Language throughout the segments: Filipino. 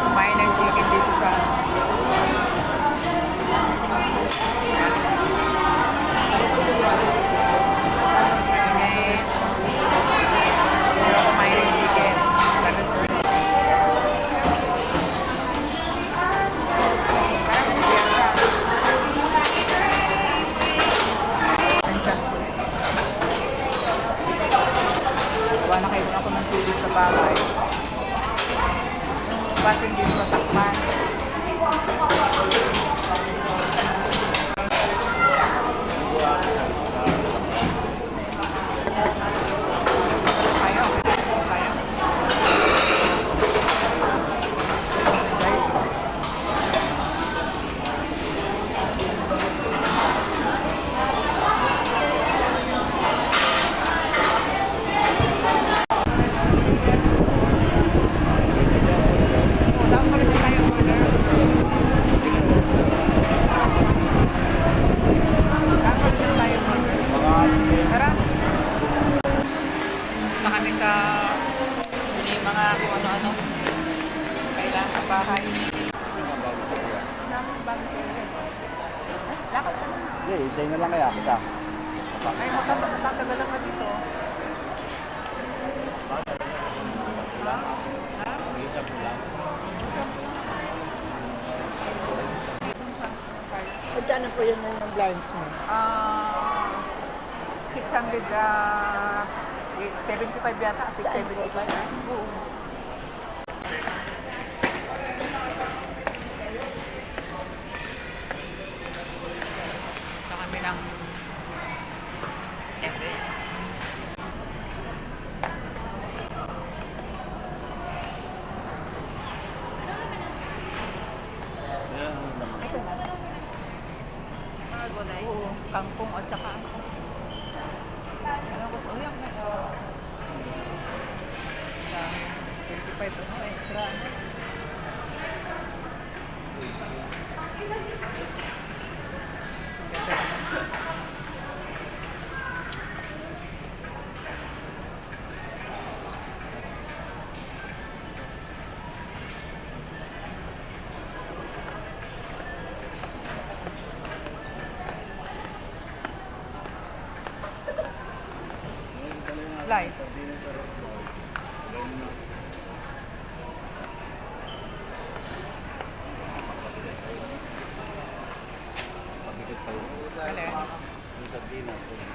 Kumain ng chicken dito sa kumain ng chicken. Gawa na kayo ako ng tubig sa bahay. Bakit hindi mo matakpan? Kaya, kaya. Kung ano-ano kailangan sa bahay. Lakad ka na. Hindi, hintay na lang kaya kita. Ay, matatagal lang ka dito. Magkano po yun ng blinds mo? 675 yata. 675. Oo. Ito kami ng SA. Oo, kangkong at saka ano ko po yan? 25 ano extra. Slice. Alin?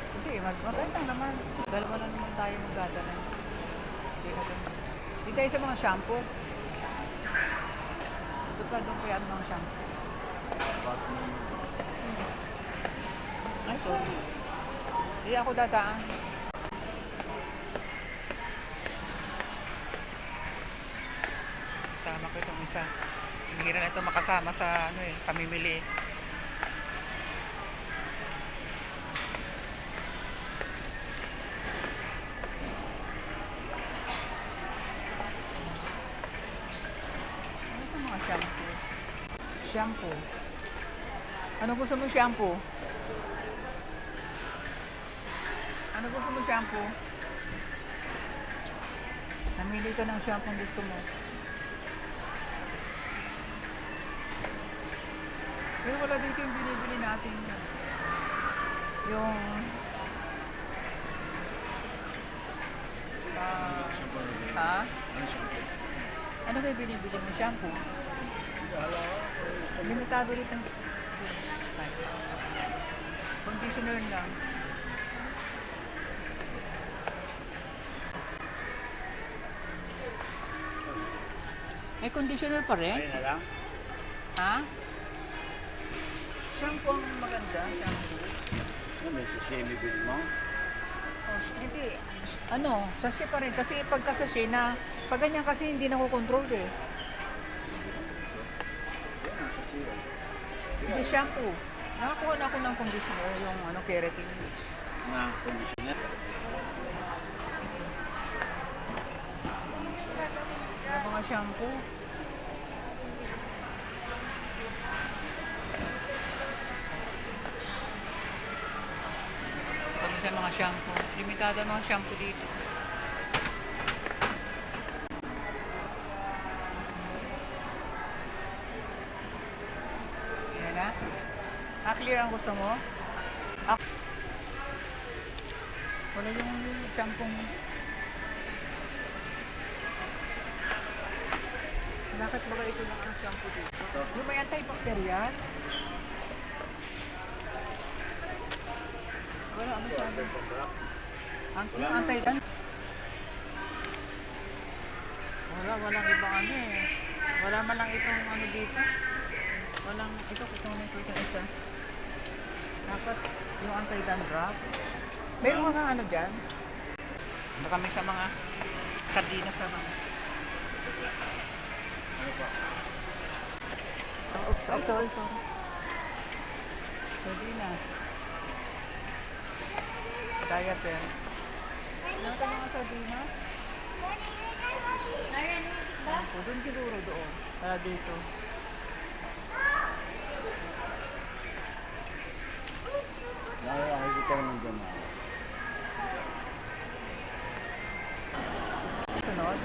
Hindi, maganda naman. Dalawa na naman tayo magdadala. Hindi tayo sa mga shampoo. Ito pa doon kaya mga shampoo. Ay, sorry. Hindi ako dadaan. Kasama ko itong isa. Hihira na ito makasama sa ano pamimili. Ano ito mga shampoo? Shampoo. Ano gusto mo shampoo? Ano gusto mo shampoo? Namili ka ng shampoo gusto mo. Pero wala dito yung binibili natin. Yung... ha? Ano kayo binibili mo? Shampoo? Limitado rin ang... conditioner lang. May conditioner pa rin? Ayun na lang. Ha? Shampoo ang maganda, shampoo. Ano, may sisemi bill mo? Oh, hindi. Ano, sachet pa rin. Kasi pagka sachet na, pag ganyan kasi hindi nakokontrol eh. Yan ang sisiyo. Hindi shampoo. Nakakuha na ako ng conditioner, yung ano, keratin. Na conditioner. Ano mga shampoo? Kami sa mga shampoo. Limitado ang mga shampoo dito. Yan na. Clear ang gusto mo? Wala yung shampoo. Bakit ba ito lang ang shampoo dito? Yung may antibacterial? Wala, ano sabi? Yung anti-tan? Walang ibang ano eh. Wala man lang itong ano dito. Walang, ito itong isa. Dapat yung anti-dandruff. Meron mga ano dyan? Ano kami sa mga sardinas sa mga. Oh, sorry. Sardinas. Diaper. Ano ka mga sardinas? Doon siguro doon. Para dito. Nakakakita naman dyan. Sunod.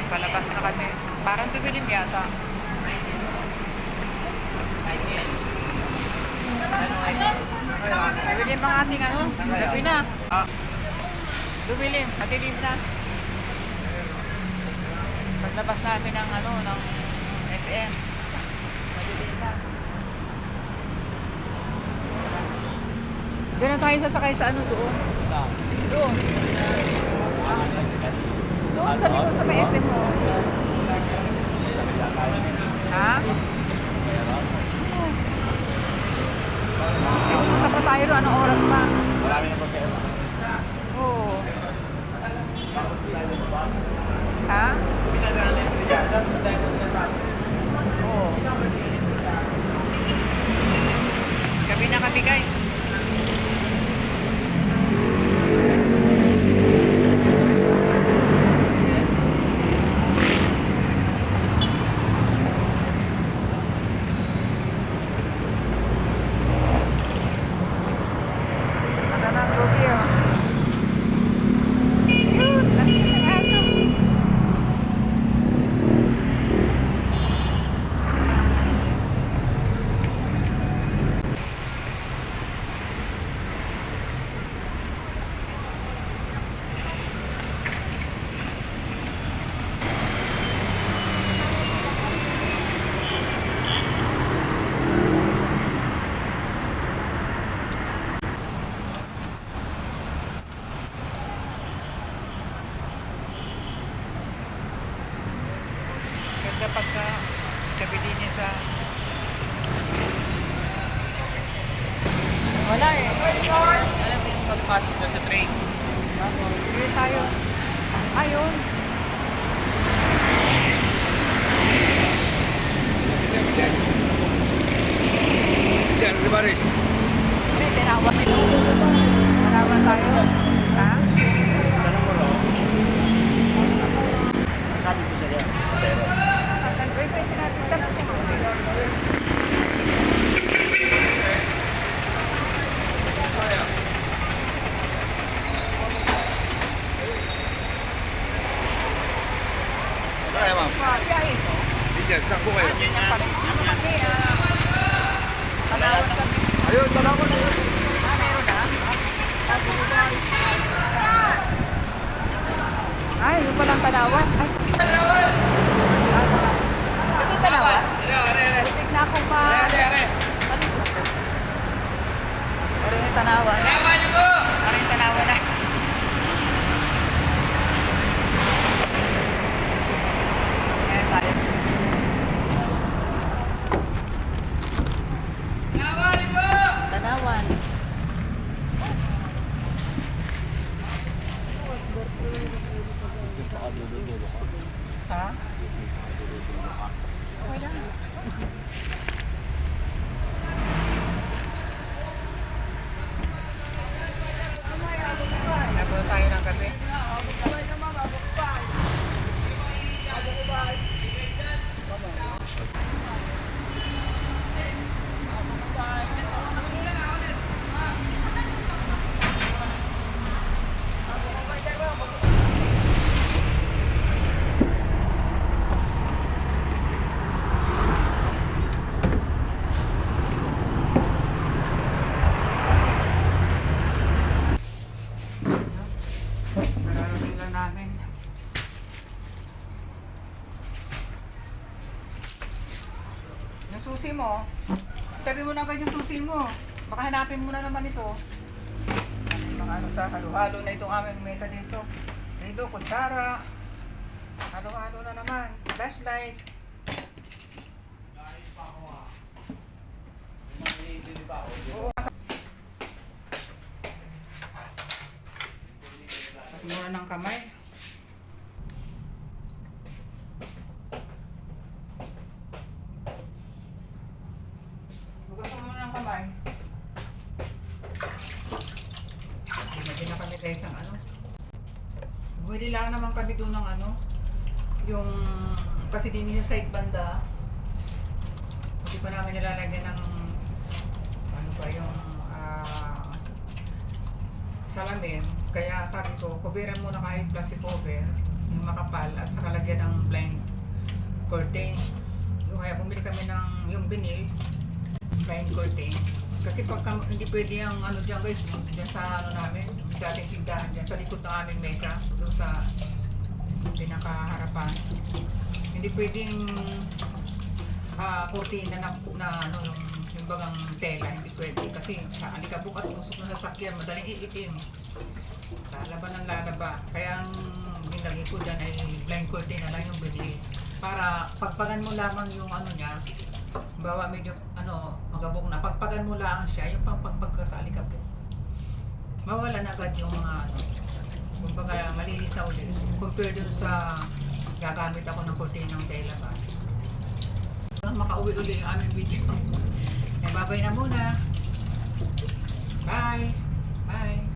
Palabas na kami. Parang bibilim yata. Bibilim ang ating ano? Gabi na. Bibilim. Madilim na. Paglabas namin ng ano, ng SM. Madilim na. Doon na tayo sasakay sa ano doon. Doon. Doon sa likod sa may SM mo. Ha? Pumunta pa tayo doon. Anong oras pa? Marami na po sa'yo. Oo. Ha? Oo. Gabi na kami guys. Ganda pagka kabili niya sa... Wala eh. Alam mo yung pagpasok na sa train. Hindi tayo. Ayun. Yan, Rimares. Hindi, tinawa sila. Tinawa tayo. Ha? Sabi ko sa'yo, sa zero. Saan? Wait, sinabi. Tanong ko. po kayo. Ganyan pa rin. Ano kami, Tanawan kami. Ayun, Tanawan na yun. Meron na? Ay, yung palang Tanawan. Ay, Tanawan! Kasi Tanawan? Butik na akong pa... Parang yung Tanawan. Parang yung Tanawan na. Ayan tayo. Tanawan. Ha? Okay lang. Nabuo tayo ng kape. Nararating lang namin. Yung susi mo, tabi mo na agad yung susi mo. Baka hanapin mo na naman ito. Mga ano sa halo-halo na itong aming mesa dito. Rilo, kutsara. Halo-halo na naman. Flashlight. Oo. Kasi muna ng kamay. Hugasan muna ng kamay. Hindi na kami tayo isang ano. Bumili lang naman kami doon ng ano. Yung, kasi din yung side banda. Hindi pa namin nilalagyan ng ano ba yung salamin. Kaya sabi ko, coveran muna kahit plastic cover, yung makapal, at saka lagyan ng blind curtain. Yung kaya bumili kami ng yung vinyl, blind curtain. Kasi pagka hindi pwede yung ano dyan guys, dyan sa ano namin, dating tindahan dyan, sa likod ng aming mesa, doon sa pinakaharapan. Hindi pwedeng kurtina na ano, yung bagang tela, hindi pwede. Kasi sa alikabok at usok ng sasakyan, madaling iitim. Sa laban ng lalaba. Kaya ang ginagin ko dyan ay blind curtain na lang yung binili. Para pagpagan mo lamang yung ano niya, bawa medyo ano, magabok na. Pagpagan mo lang siya, yung pagpagpag ka sa alikabok. Mawala na agad yung mga ano, kumbaga malinis na ulit. Compare dun sa gagamit ako ng curtain ng tela ba. Makauwi ulit yung aming video. Babay na muna. Bye! Bye!